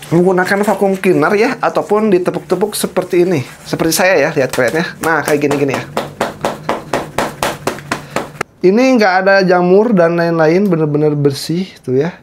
menggunakan vacuum cleaner ya, ataupun ditepuk-tepuk seperti ini, seperti saya ya, lihat kalian ya. Nah, kayak gini-gini ya. Ini nggak ada jamur dan lain-lain, bener-bener bersih tuh ya.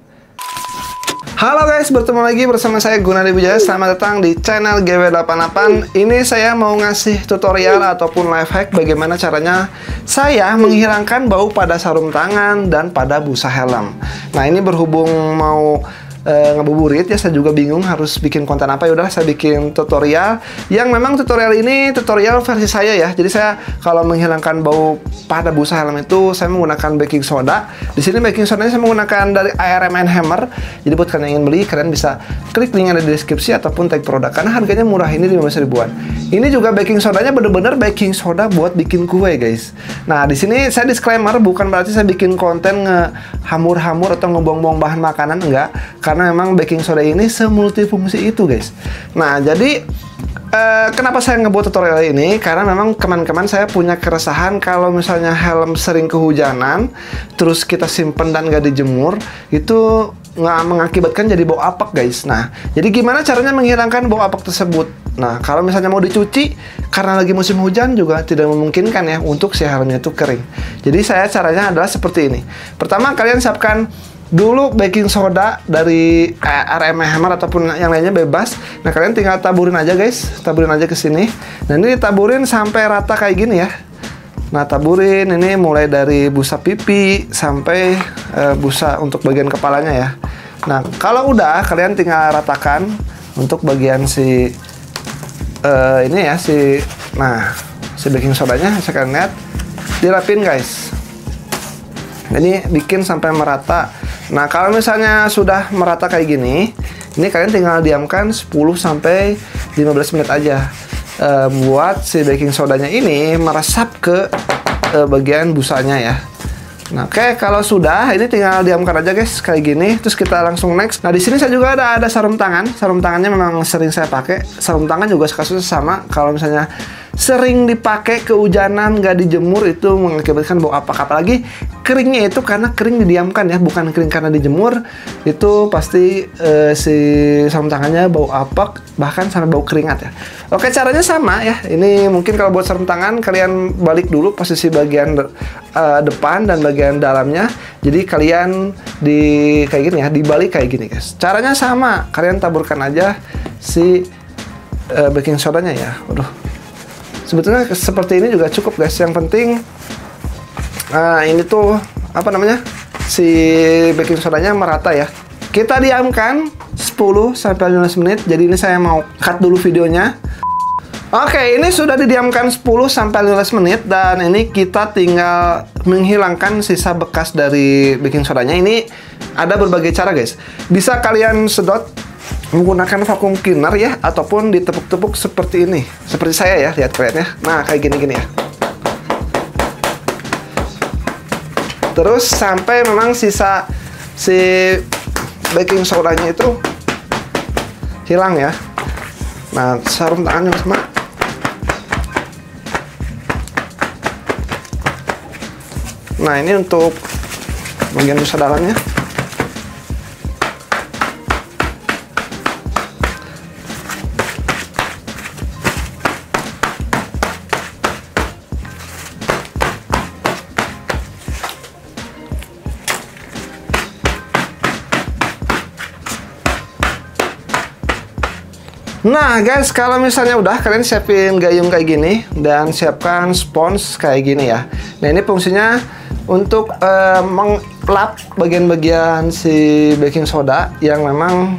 Halo guys, bertemu lagi bersama saya Gunadi Wijaya. Selamat datang di channel GW88. Ini saya mau ngasih tutorial ataupun life hack bagaimana caranya saya menghilangkan bau pada sarung tangan dan pada busa helm. Nah, ini berhubung mau ngabuburit ya, saya juga bingung harus bikin konten apa. Yaudah, saya bikin tutorial yang memang tutorial ini tutorial versi saya ya. Jadi saya kalau menghilangkan bau pada busa helm itu saya menggunakan baking soda. Di sini baking sodanya saya menggunakan dari ARM Hammer. Jadi buat kalian yang ingin beli, kalian bisa klik link yang ada di deskripsi ataupun tag produk karena harganya murah, ini 15 ribuan. Ini juga baking sodanya bener-bener baking soda buat bikin kue guys. Nah, di sini saya disclaimer, bukan berarti saya bikin konten ngehamur-hamur atau ngebuang-buang bahan makanan, enggak. Karena memang baking soda ini semultifungsi itu guys. Nah, jadi kenapa saya ngebuat tutorial ini? Karena memang teman-teman saya punya keresahan kalau misalnya helm sering kehujanan, terus kita simpen dan gak dijemur, itu nggak mengakibatkan jadi bau apek guys. Nah, jadi gimana caranya menghilangkan bau apek tersebut? Nah, kalau misalnya mau dicuci karena lagi musim hujan juga tidak memungkinkan ya untuk si helmnya itu kering. Jadi caranya adalah seperti ini. Pertama, kalian siapkan dulu baking soda dari ARM Hammer ataupun yang lainnya bebas. Nah, kalian tinggal taburin aja guys, taburin aja ke sini. Dan ini ditaburin sampai rata kayak gini ya. Nah, taburin ini mulai dari busa pipi sampai busa untuk bagian kepalanya ya. Nah, kalau udah kalian tinggal ratakan untuk bagian si ini ya, si baking sodanya, bisa kalian lihat dirapin guys. Ini bikin sampai merata. Nah, kalau misalnya sudah merata kayak gini, ini kalian tinggal diamkan 10-15 menit aja. Buat si baking sodanya ini meresap ke bagian busanya ya. Nah, oke, kalau sudah, ini tinggal diamkan aja guys kayak gini. Terus kita langsung next. Nah, di sini saya juga ada sarung tangan. Sarung tangannya memang sering saya pakai. Sarung tangan juga kasusnya sama. Kalau misalnya sering dipakai kehujanan gak dijemur, itu mengakibatkan bau apek. Apalagi keringnya itu karena kering didiamkan ya, bukan kering karena dijemur. Itu pasti si sarung tangannya bau apek, bahkan sampai bau keringat ya. Oke, caranya sama ya. Ini mungkin kalau buat sarung tangan, kalian balik dulu posisi bagian depan dan bagian dalamnya. Jadi kalian kayak gini ya, dibalik kayak gini guys. Caranya sama, kalian taburkan aja si baking sodanya ya. Waduh, sebetulnya seperti ini juga cukup guys. Yang penting ini tuh apa namanya, si baking sodanya merata ya. Kita diamkan 10-15 menit. Jadi ini saya mau cut dulu videonya. Oke, ini sudah didiamkan 10-15 menit dan ini kita tinggal menghilangkan sisa bekas dari baking sodanya. Ini ada berbagai cara guys. Bisa kalian sedot menggunakan vacuum cleaner ya, ataupun ditepuk-tepuk seperti ini, seperti saya ya, lihat kalian ya. Nah, kayak gini-gini ya. Terus sampai memang sisa si baking sodanya itu hilang ya. Nah, sarung tangannya sama. Nah, ini untuk bagian busa dalamnya. Nah guys, kalau misalnya udah, kalian siapin gayung kayak gini dan siapkan spons kayak gini ya. Nah, ini fungsinya untuk mengelap bagian-bagian si baking soda yang memang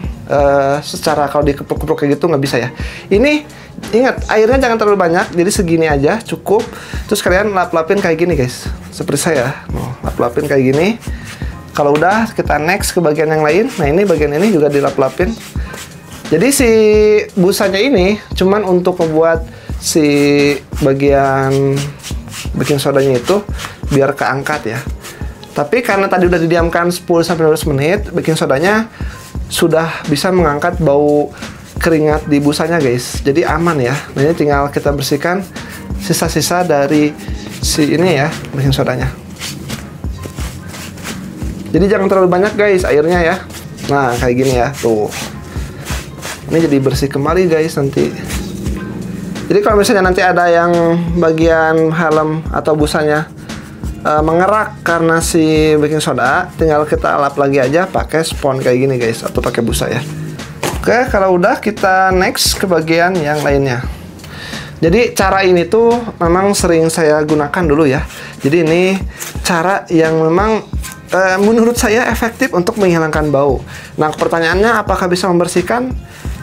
secara kalau dikepuk-kepuk kayak gitu nggak bisa ya. Ini ingat, airnya jangan terlalu banyak, jadi segini aja cukup. Terus kalian lap-lapin kayak gini guys, seperti saya. Lap-lapin kayak gini. Kalau udah, kita next ke bagian yang lain. Nah, ini bagian ini juga dilap-lapin. Jadi si busanya ini cuman untuk membuat si bagian baking sodanya itu biar keangkat ya. Tapi karena tadi udah didiamkan 10-15 menit, baking sodanya sudah bisa mengangkat bau keringat di busanya guys. Jadi aman ya. Nah, ini tinggal kita bersihkan sisa-sisa dari si ini ya, baking sodanya. Jadi jangan terlalu banyak guys airnya ya. Nah, kayak gini ya, tuh. Ini jadi bersih kembali guys nanti. Jadi kalau misalnya nanti ada yang bagian helm atau busanya mengerak karena si baking soda, tinggal kita lap lagi aja pakai spons kayak gini guys, atau pakai busa ya. Oke, kalau udah kita next ke bagian yang lainnya. Jadi cara ini tuh memang sering saya gunakan dulu ya. Jadi ini cara yang memang menurut saya efektif untuk menghilangkan bau. Nah, pertanyaannya apakah bisa membersihkan?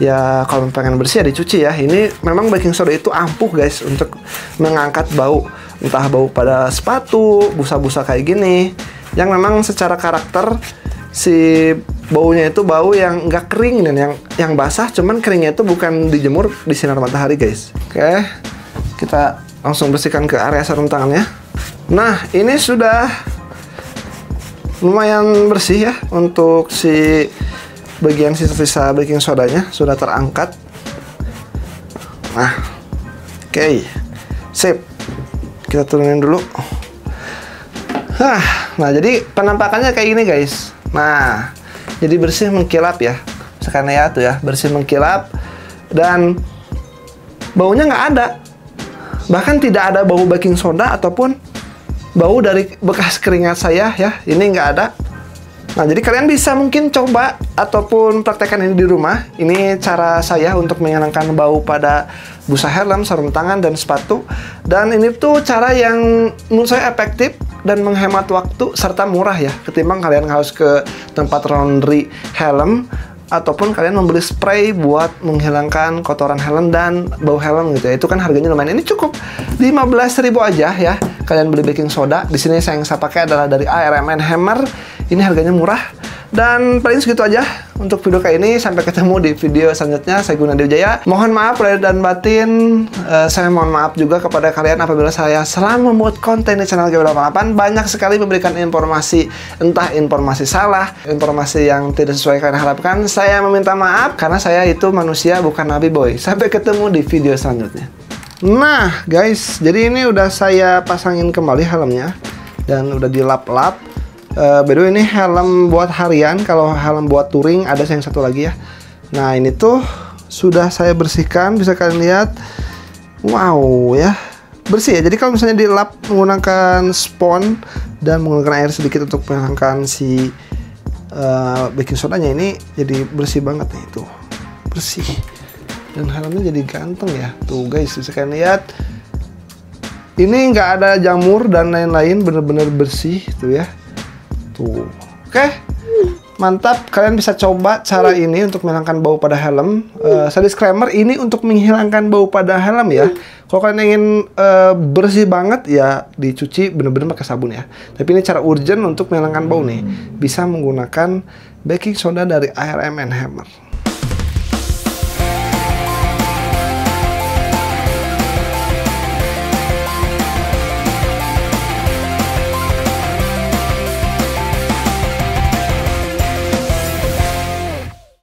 Ya kalau pengen bersih ya dicuci ya. Ini memang baking soda itu ampuh guys untuk mengangkat bau, entah bau pada sepatu, busa-busa kayak gini, yang memang secara karakter si baunya itu bau yang nggak kering dan yang basah, cuman keringnya itu bukan dijemur di sinar matahari guys. Oke, kita langsung bersihkan ke area sarung tangannya. Nah, ini sudah lumayan bersih ya untuk si bagian sisa-sisa baking sodanya sudah terangkat. Nah, oke, sip. Kita turunin dulu. Nah, jadi penampakannya kayak gini guys. Nah, jadi bersih mengkilap ya. Misalkan ya tuh ya, bersih mengkilap dan baunya nggak ada. Bahkan tidak ada bau baking soda ataupun bau dari bekas keringat saya ya. Ini nggak ada. Nah, jadi kalian bisa mungkin coba ataupun praktekkan ini di rumah. Ini cara saya untuk menghilangkan bau pada busa helm, sarung tangan, dan sepatu. Dan ini tuh cara yang menurut saya efektif dan menghemat waktu serta murah ya, ketimbang kalian harus ke tempat laundry helm ataupun kalian membeli spray buat menghilangkan kotoran helm dan bau helm gitu ya. Itu kan harganya lumayan. Ini cukup 15.000 aja ya. Kalian beli baking soda. Di sini yang saya pakai adalah dari ARMN Hammer. Ini harganya murah. Dan paling segitu aja untuk video kali ini. Sampai ketemu di video selanjutnya. Saya Gunadi Wijaya. Mohon maaf lahir dan batin. Saya mohon maaf juga kepada kalian apabila saya selama membuat konten di channel GW88 banyak sekali memberikan informasi, entah informasi salah, informasi yang tidak sesuai kalian harapkan. Saya meminta maaf karena saya itu manusia bukan nabi boy. Sampai ketemu di video selanjutnya. Nah guys, jadi ini udah saya pasangin kembali helmnya dan udah dilap-lap. By the way, ini helm buat harian. Kalau helm buat touring ada yang satu lagi ya. Nah, ini tuh sudah saya bersihkan, bisa kalian lihat. Wow ya, bersih ya. Jadi kalau misalnya dilap menggunakan spons dan menggunakan air sedikit untuk menghilangkan si baking sodanya, ini jadi bersih banget nih. Tuh bersih dan helmnya jadi ganteng ya. Tuh guys, bisa kalian lihat. Ini nggak ada jamur dan lain-lain, bener-bener bersih tuh ya. Tuh, oke, mantap. Kalian bisa coba cara ini untuk menghilangkan bau pada helm. Saya disclaimer, ini untuk menghilangkan bau pada helm ya. Kalau kalian ingin bersih banget ya dicuci bener-bener pakai sabun ya. Tapi ini cara urgent untuk menghilangkan bau nih. Bisa menggunakan baking soda dari ARMN Hammer.